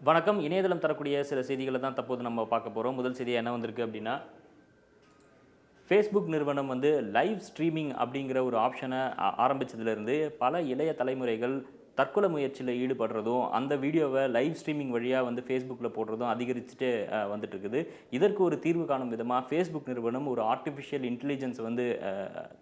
வணக்கம். இணையதளம் தரக்கூடிய சில செய்திகளை தான் தற்போது நம்ம பார்க்க போகிறோம். முதல் செய்தி என்ன வந்திருக்கு அப்படின்னா, ஃபேஸ்புக் நிறுவனம் வந்து லைவ் ஸ்ட்ரீமிங் அப்படிங்கிற ஒரு ஆப்ஷனை ஆரம்பிச்சதுலேருந்து பல இளைய தலைமுறைகள் தற்கொலை முயற்சியில் ஈடுபடுறதும், அந்த வீடியோவை லைவ் ஸ்ட்ரீமிங் வழியாக வந்து ஃபேஸ்புக்கில் போடுறதும் அதிகரிச்சுட்டே வந்துட்டு இருக்குது. இதற்கு ஒரு தீர்வு காணும் விதமாக ஃபேஸ்புக் நிறுவனம் ஒரு ஆர்டிஃபிஷியல் இன்டெலிஜென்ஸ் வந்து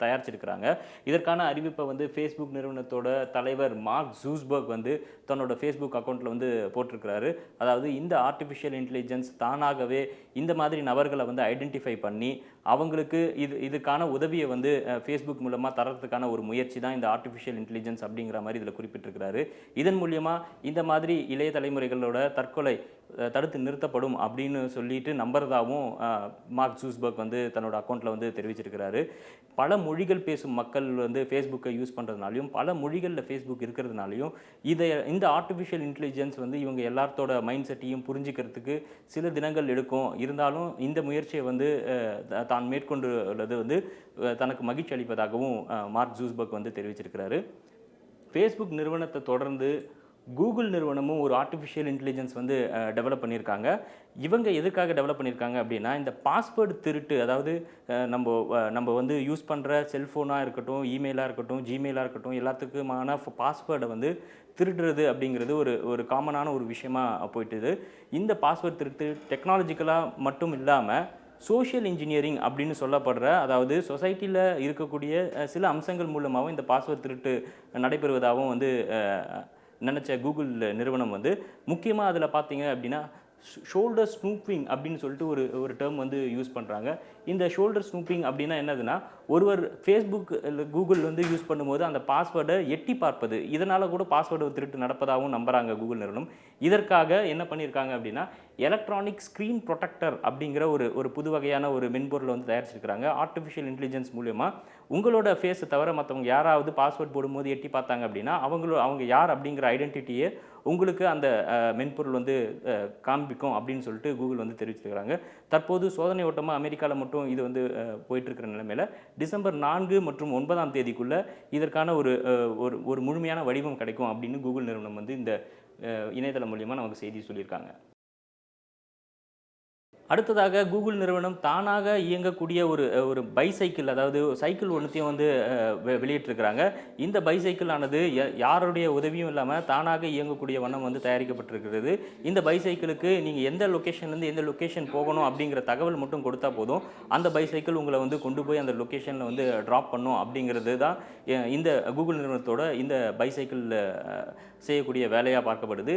தயாரிச்சிருக்கிறாங்க. இதற்கான அறிவிப்பை வந்து ஃபேஸ்புக் நிறுவனத்தோட தலைவர் மார்க் ஜூஸ்பர்க் வந்து தன்னோட ஃபேஸ்புக் அக்கௌண்ட்டில் வந்து போட்டிருக்கிறாரு. அதாவது இந்த ஆர்டிஃபிஷியல் இன்டெலிஜென்ஸ் தானாகவே இந்த மாதிரி நபர்களை வந்து ஐடென்டிஃபை பண்ணி அவங்களுக்கு இதுக்கான உதவியை வந்து ஃபேஸ்புக் மூலமாக தரத்துக்கான ஒரு முயற்சி தான் இந்த ஆர்டிஃபிஷியல் இன்டெலிஜென்ஸ் அப்படிங்கிற மாதிரி இதில் குறிப்பிட்டிருக்கிறாரு. இதன் மூலியமாக இந்த மாதிரி இளைய தலைமுறைகளோட தற்கொலை தடுத்து நிறுத்தப்படும் அப்படின்னு சொல்லிட்டு நம்புறதாகவும் மார்க் ஜூஸ்பர்க் வந்து தன்னோட அக்கௌண்ட்டில் வந்து தெரிவிச்சிருக்கிறாரு. பல மொழிகள் பேசும் மக்கள் வந்து ஃபேஸ்புக்கை யூஸ் பண்ணுறதுனாலையும், பல மொழிகளில் ஃபேஸ்புக் இருக்கிறதுனாலையும் இந்த ஆர்டிஃபிஷியல் இன்டெலிஜென்ஸ் வந்து இவங்க எல்லாத்தோட மைண்ட் செட்டையும் புரிஞ்சுக்கிறதுக்கு சில தினங்கள் எடுக்கும். இருந்தாலும் இந்த முயற்சியை வந்து தான் மேற்கொண்டுள்ளது வந்து தனக்கு மகிழ்ச்சி அளிப்பதாகவும் மார்க் ஜூஸ்பர்க் வந்து தெரிவிச்சிருக்கிறாரு. ஃபேஸ்புக் நிறுவனத்தை தொடர்ந்து கூகுள் நிறுவனமும் ஒரு ஆர்டிஃபிஷியல் இன்டெலிஜென்ஸ் வந்து டெவலப் பண்ணியிருக்காங்க. இவங்க எதுக்காக டெவலப் பண்ணியிருக்காங்க அப்படின்னா, இந்த பாஸ்வேர்டு திருட்டு, அதாவது நம்ம வந்து யூஸ் பண்ணுற செல்ஃபோனாக இருக்கட்டும், இமெயிலாக இருக்கட்டும், ஜிமெயிலாக இருக்கட்டும், எல்லாத்துக்குமான பாஸ்வேர்டை வந்து திருடுறது அப்படிங்கிறது ஒரு காமனான ஒரு விஷயமா போயிட்டுது. இந்த பாஸ்வேர்டு திருட்டு டெக்னாலஜிக்கலாக மட்டும் இல்லாமல் சோஷியல் இன்ஜினியரிங் அப்படின்னு சொல்லப்படுற, அதாவது சொசைட்டியில் இருக்கக்கூடிய சில அம்சங்கள் மூலமாகவும் இந்த பாஸ்வேர்டு திருட்டு நடைபெறுவதாகவும் வந்து நினச்ச கூகுள் நிறுவனம் வந்து முக்கியமாக அதில் பார்த்தீங்க அப்படின்னா ஷோல்டர் ஸ்னூப்பிங் அப்படின்னு சொல்லிட்டு ஒரு டேர்ம் வந்து யூஸ் பண்ணுறாங்க. இந்த ஷோல்டர் ஸ்னூப்பிங் அப்படின்னா என்னதுன்னா, ஒருவர் ஃபேஸ்புக் இல்லை கூகுள் வந்து யூஸ் பண்ணும்போது அந்த பாஸ்வேர்டை எட்டி பார்ப்பது, இதனால் கூட பாஸ்வேர்டு திருட்டு நடப்பதாகவும் நம்புகிறாங்க கூகுள் நிறுவனம். இதற்காக என்ன பண்ணியிருக்காங்க அப்படின்னா, எலக்ட்ரானிக் ஸ்க்ரீன் ப்ரொடெக்டர் அப்படிங்கிற ஒரு புது வகையான ஒரு மென்பொருளை வந்து தயாரிச்சிருக்கிறாங்க. ஆர்டிஃபிஷியல் இன்டெலிஜென்ஸ் மூலமா உங்களோட ஃபேஸை தவிர மற்றவங்க யாராவது பாஸ்வேர்ட் போடும்போது எட்டி பார்த்தாங்க அப்படின்னா அவங்க யார் அப்படிங்கிற ஐடென்டிட்டியை உங்களுக்கு அந்த மென்பொருள் வந்து காண்பிக்கும் அப்படின்னு சொல்லிட்டு கூகுள் வந்து தெரிவிச்சிருக்கிறாங்க. தற்போது சோதனை ஓட்டமாக அமெரிக்காவில் மட்டும் இது வந்து போயிட்டுருக்கிற நிலைமையில் டிசம்பர் 4 மற்றும் 9ஆம் தேதிக்குள்ளே இதற்கான ஒரு முழுமையான வடிவம் கிடைக்கும் அப்படின்னு கூகுள் நிறுவனம் வந்து இந்த இணையதளம் மூலியமாக நமக்கு செய்தி சொல்லியிருக்காங்க. அடுத்ததாக கூகுள் நிறுவனம் தானாக இயங்கக்கூடிய ஒரு பைசைக்கிள், அதாவது சைக்கிள் ஒன்றுத்தையும் வந்து வெளியிட்டிருக்கிறாங்க. இந்த பைசைக்கிள் ஆனது யாருடைய உதவியும் இல்லாமல் தானாக இயங்கக்கூடிய வண்ணம் வந்து தயாரிக்கப்பட்டிருக்கிறது. இந்த பைசைக்கிளுக்கு நீங்கள் எந்த லொக்கேஷன்லேருந்து எந்த லொக்கேஷன் போகணும் அப்படிங்கிற தகவல் மட்டும் கொடுத்தா போதும், அந்த பைசைக்கிள் உங்களை வந்து கொண்டு போய் அந்த லொக்கேஷனில் வந்து ட்ராப் பண்ணும் அப்படிங்கிறது தான் இந்த கூகுள் நிறுவனத்தோட இந்த பைசைக்கிள் செய்யக்கூடிய வேலையாக பார்க்கப்படுது.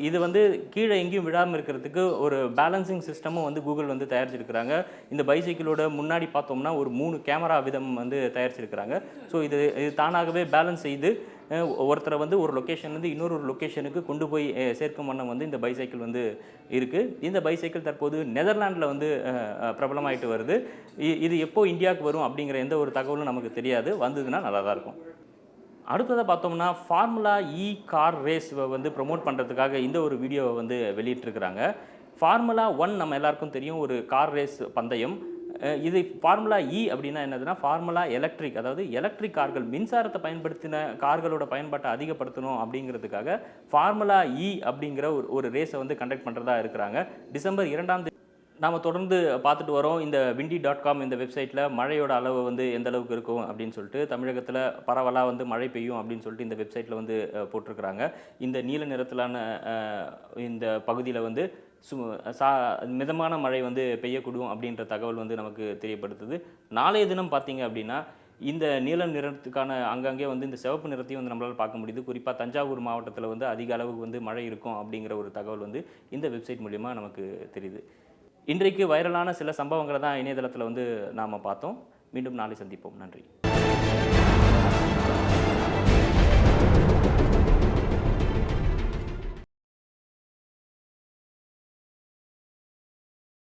இது வந்து கீழே எங்கேயும் விழாமல் இருக்கிறதுக்கு ஒரு பேலன்சிங் சிஸ்டமும் வந்து கூகுள் வந்து தயாரிச்சிருக்கிறாங்க. இந்த பைசைக்கிளோட முன்னாடி பார்த்தோம்னா ஒரு 3 கேமரா விதம் வந்து தயாரிச்சிருக்கிறாங்க. ஸோ இது தானாகவே பேலன்ஸ் செய்து ஒருத்தரை வந்து ஒரு லொக்கேஷன்லேருந்து இன்னொரு லொக்கேஷனுக்கு கொண்டு போய் சேர்க்கும் வண்ணம் வந்து இந்த பைசைக்கிள் வந்து இருக்குது. இந்த பைசைக்கிள் தற்போது நெதர்லாண்டில் வந்து பிரபலமாயிட்டு வருது. இது எப்போ இந்தியாவுக்கு வரும் அப்படிங்கிற எந்த ஒரு தகவலும் நமக்கு தெரியாது. வந்ததுன்னா நல்லா தான் இருக்கும். அடுத்ததாக பார்த்தோம்னா, ஃபார்முலா இ கார் ரேஸ் வந்து ப்ரொமோட் பண்ணுறதுக்காக இந்த ஒரு வீடியோவை வந்து வெளியிட்டிருக்கிறாங்க. ஃபார்முலா 1 நம்ம எல்லாருக்கும் தெரியும், ஒரு கார் ரேஸ் பந்தயம். இது ஃபார்முலா இ அப்படின்னா என்னதுன்னா, ஃபார்முலா எலக்ட்ரிக், அதாவது எலக்ட்ரிக் கார்கள், மின்சாரத்தை பயன்படுத்தின கார்களோட பயன்பாட்டை அதிகப்படுத்தணும் அப்படிங்கிறதுக்காக ஃபார்முலா இ அப்படிங்கிற ஒரு ரேஸை வந்து கண்டக்ட் பண்ணுறதா இருக்கிறாங்க. டிசம்பர் 2ஆம் தேதி நாம் தொடர்ந்து பார்த்துட்டு வரோம். இந்த windy.com இந்த வெப்சைட்டில் மழையோட அளவு வந்து எந்த அளவுக்கு இருக்கும் அப்படின்னு சொல்லிட்டு, தமிழகத்தில் பரவலாக வந்து மழை பெய்யும் அப்படின்னு சொல்லிட்டு இந்த வெப்சைட்டில் வந்து போட்டிருக்கிறாங்க. இந்த நீல நிறத்திலான இந்த பகுதியில் வந்து மிதமான மழை வந்து பெய்யக்கூடும் அப்படின்ற தகவல் வந்து நமக்கு தெரியப்படுத்துது. நாளைய தினம் பார்த்தீங்க அப்படின்னா, இந்த நீல நிறத்துக்கான அங்கங்கே வந்து இந்த சிவப்பு நிறத்தையும் வந்து நம்மளால் பார்க்க முடியுது. குறிப்பாக தஞ்சாவூர் மாவட்டத்தில் வந்து அதிக அளவுக்கு வந்து மழை இருக்கும் அப்படிங்கிற ஒரு தகவல் வந்து இந்த வெப்சைட் மூலிமா நமக்கு தெரியுது. இன்றைக்கு வைரலான சில சம்பவங்களை தான் இணையதளத்தில் வந்து நாம் பார்த்தோம். மீண்டும் நாளை சந்திப்போம். நன்றி.